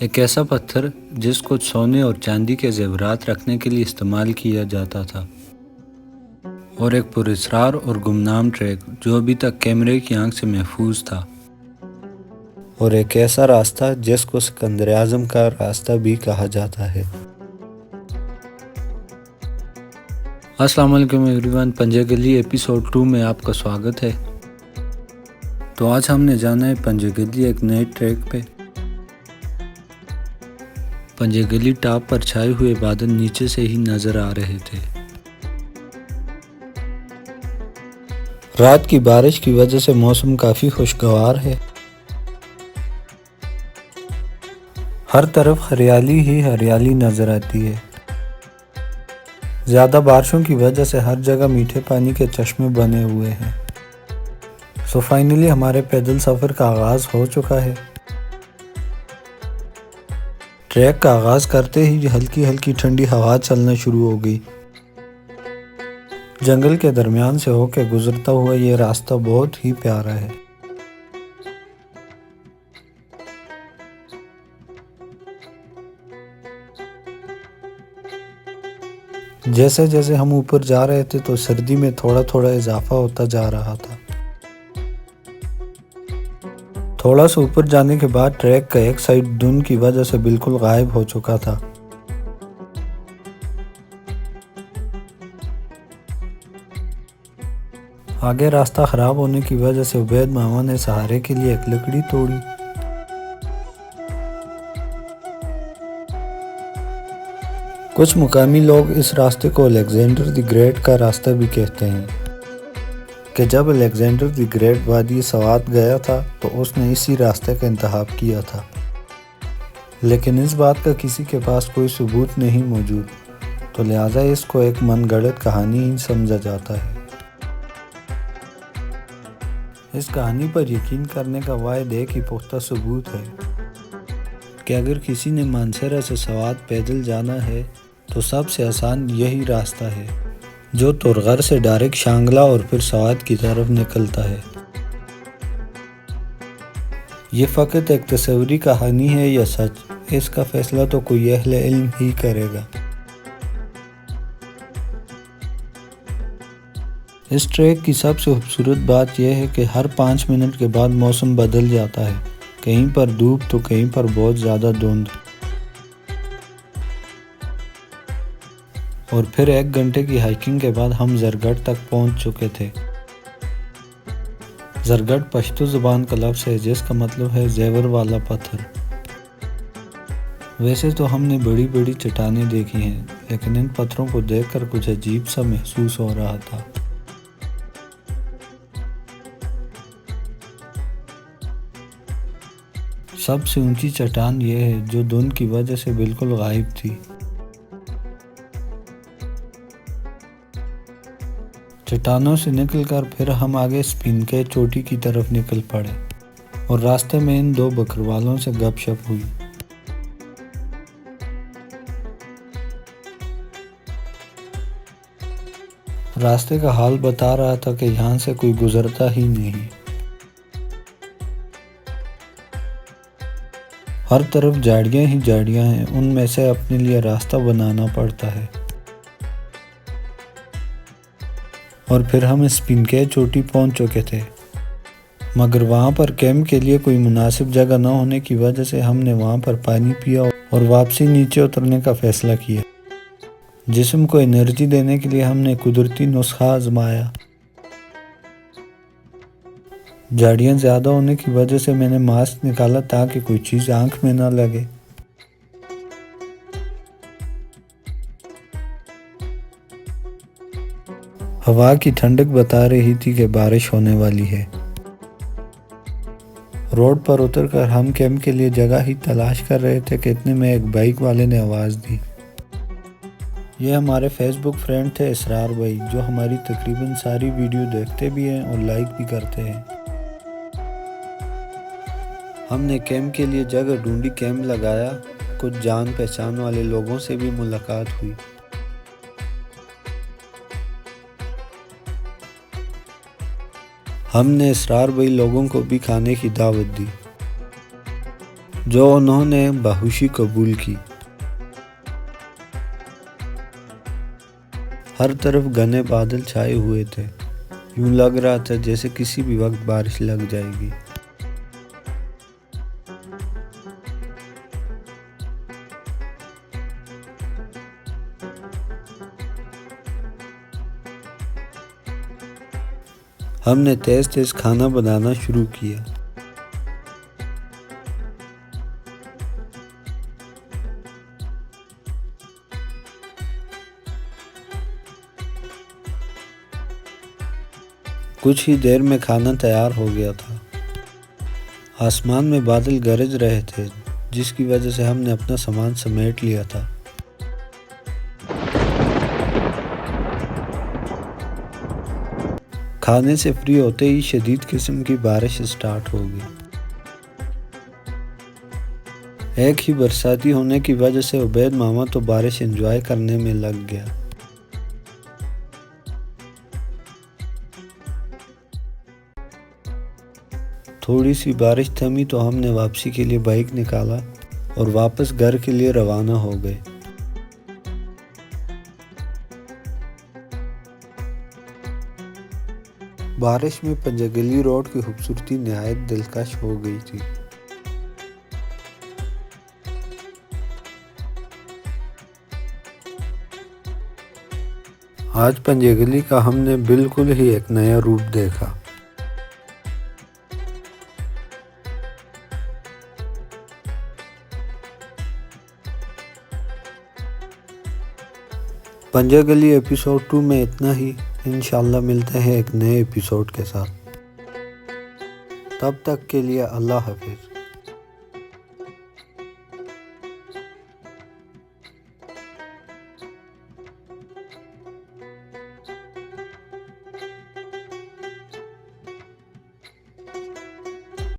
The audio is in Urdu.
ایک ایسا پتھر جس کو سونے اور چاندی کے زیورات رکھنے کے لیے استعمال کیا جاتا تھا، اور ایک پراسرار اور گمنام ٹریک جو ابھی تک کیمرے کی آنکھ سے محفوظ تھا، اور ایک ایسا راستہ جس کو سکندر اعظم کا راستہ بھی کہا جاتا ہے۔ السلام علیکم ایوری ون، پنجہ گلی ایپیسوڈ 2 میں آپ کا سواگت ہے۔ تو آج ہم نے جانا ہے پنجہ گلی ایک نئے ٹریک پہ۔ پنجہ گلی ٹاپ پر چھائے ہوئے بادل نیچے سے ہی نظر آ رہے تھے۔ رات کی بارش کی وجہ سے موسم کافی خوشگوار ہے۔ ہر طرف ہریالی ہی ہریالی نظر آتی ہے۔ زیادہ بارشوں کی وجہ سے ہر جگہ میٹھے پانی کے چشمے بنے ہوئے ہیں۔ فائنلی ہمارے پیدل سفر کا آغاز ہو چکا ہے۔ ٹریک کا آغاز کرتے ہی ہلکی ہلکی ٹھنڈی ہوا چلنا شروع ہو گئی۔ جنگل کے درمیان سے ہو کے گزرتا ہوا یہ راستہ بہت ہی پیارا ہے۔ جیسے جیسے ہم اوپر جا رہے تھے تو سردی میں تھوڑا تھوڑا اضافہ ہوتا جا رہا تھا۔ تھوڑا سا اوپر جانے کے بعد ٹریک کا ایک سائڈ دھند کی وجہ سے بالکل غائب ہو چکا تھا۔ آگے راستہ خراب ہونے کی وجہ سے عبید ماما نے سہارے کے لیے ایک لکڑی توڑی۔ کچھ مقامی لوگ اس راستے کو الیگزینڈر دی گریٹ کا راستہ بھی کہتے ہیں کہ جب الیگزینڈر دی گریٹ وادی سوات گیا تھا تو اس نے اسی راستے کا انتخاب کیا تھا، لیکن اس بات کا کسی کے پاس کوئی ثبوت نہیں موجود، تو لہٰذا اس کو ایک من گڑت کہانی ہی سمجھا جاتا ہے۔ اس کہانی پر یقین کرنے کا واحد ایک ہی پختہ ثبوت ہے کہ اگر کسی نے مانسہرہ سے سوات پیدل جانا ہے تو سب سے آسان یہی راستہ ہے جو تورغر سے ڈائریکٹ شانگلہ اور پھر سوات کی طرف نکلتا ہے۔ یہ فقط ایک تصوری کہانی ہے یا سچ، اس کا فیصلہ تو کوئی اہل علم ہی کرے گا۔ اس ٹریک کی سب سے خوبصورت بات یہ ہے کہ ہر 5 منٹ کے بعد موسم بدل جاتا ہے، کہیں پر دھوپ تو کہیں پر بہت زیادہ دھند، اور پھر 1 گھنٹے کی ہائیکنگ کے بعد ہم زرگڑھ تک پہنچ چکے تھے۔ زرگڑھ پشتو زبان کا لفظ ہے جس کا مطلب ہے زیور والا پتھر۔ ویسے تو ہم نے بڑی بڑی چٹانیں دیکھی ہیں، لیکن ان پتھروں کو دیکھ کر کچھ عجیب سا محسوس ہو رہا تھا۔ سب سے اونچی چٹان یہ ہے جو دھند کی وجہ سے بالکل غائب تھی۔ چٹانوں سے نکل کر پھر ہم آگے سپینکے چوٹی کی طرف نکل پڑے، اور راستے میں ان 2 بکروالوں سے گپ شپ ہوئی۔ راستے کا حال بتا رہا تھا کہ یہاں سے کوئی گزرتا ہی نہیں۔ ہر طرف جھاڑیاں ہی جھاڑیاں ہیں، ان میں سے اپنے لیے راستہ بنانا پڑتا ہے۔ اور پھر ہم سپینکے چوٹی پہنچ چکے تھے، مگر وہاں پر کیمپ کے لیے کوئی مناسب جگہ نہ ہونے کی وجہ سے ہم نے وہاں پر پانی پیا اور واپسی نیچے اترنے کا فیصلہ کیا۔ جسم کو انرجی دینے کے لیے ہم نے قدرتی نسخہ آزمایا۔ جھاڑیاں زیادہ ہونے کی وجہ سے میں نے ماسک نکالا تاکہ کوئی چیز آنکھ میں نہ لگے۔ ہوا کی ٹھنڈک بتا رہی تھی کہ بارش ہونے والی ہے۔ روڈ پر اتر کر ہم کیمپ کے لیے جگہ ہی تلاش کر رہے تھے کہ اتنے میں ایک بائک والے نے آواز دی۔ یہ ہمارے فیس بک فرینڈ تھے اسرار بھائی، جو ہماری تقریباً ساری ویڈیو دیکھتے بھی ہیں اور لائک بھی کرتے ہیں۔ ہم نے کیمپ کے لیے جگہ ڈھونڈی، کیمپ لگایا، کچھ جان پہچان والے لوگوں سے بھی ملاقات ہوئی۔ ہم نے اسرار بھائی لوگوں کو بھی کھانے کی دعوت دی۔ جو انہوں نے باہوشی قبول کی۔ ہر طرف گھنے بادل چھائے ہوئے تھے، یوں لگ رہا تھا جیسے کسی بھی وقت بارش لگ جائے گی۔ ہم نے تیز تیز کھانا بنانا شروع کیا۔ کچھ ہی دیر میں کھانا تیار ہو گیا تھا۔ آسمان میں بادل گرج رہے تھے، جس کی وجہ سے ہم نے اپنا سامان سمیٹ لیا تھا۔ کھانے سے فری ہوتے ہی شدید قسم کی بارش سٹارٹ ہو گئی۔ ایک ہی برساتی ہونے کی وجہ سے عبید ماما تو بارش انجوائے کرنے میں لگ گیا۔ تھوڑی سی بارش تھمی تو ہم نے واپسی کے لیے بائک نکالا اور واپس گھر کے لیے روانہ ہو گئے۔ بارش میں پنجگلی روڈ کی خوبصورتی نہایت دلکش ہو گئی تھی۔ آج پنجگلی کا ہم نے بالکل ہی ایک نیا روپ دیکھا۔ پنجگلی ایپیسوڈ 2 میں اتنا ہی۔ انشاءاللہ ملتے ہیں ایک نئے ایپیسوڈ کے ساتھ۔ تب تک کے لیے اللہ حافظ۔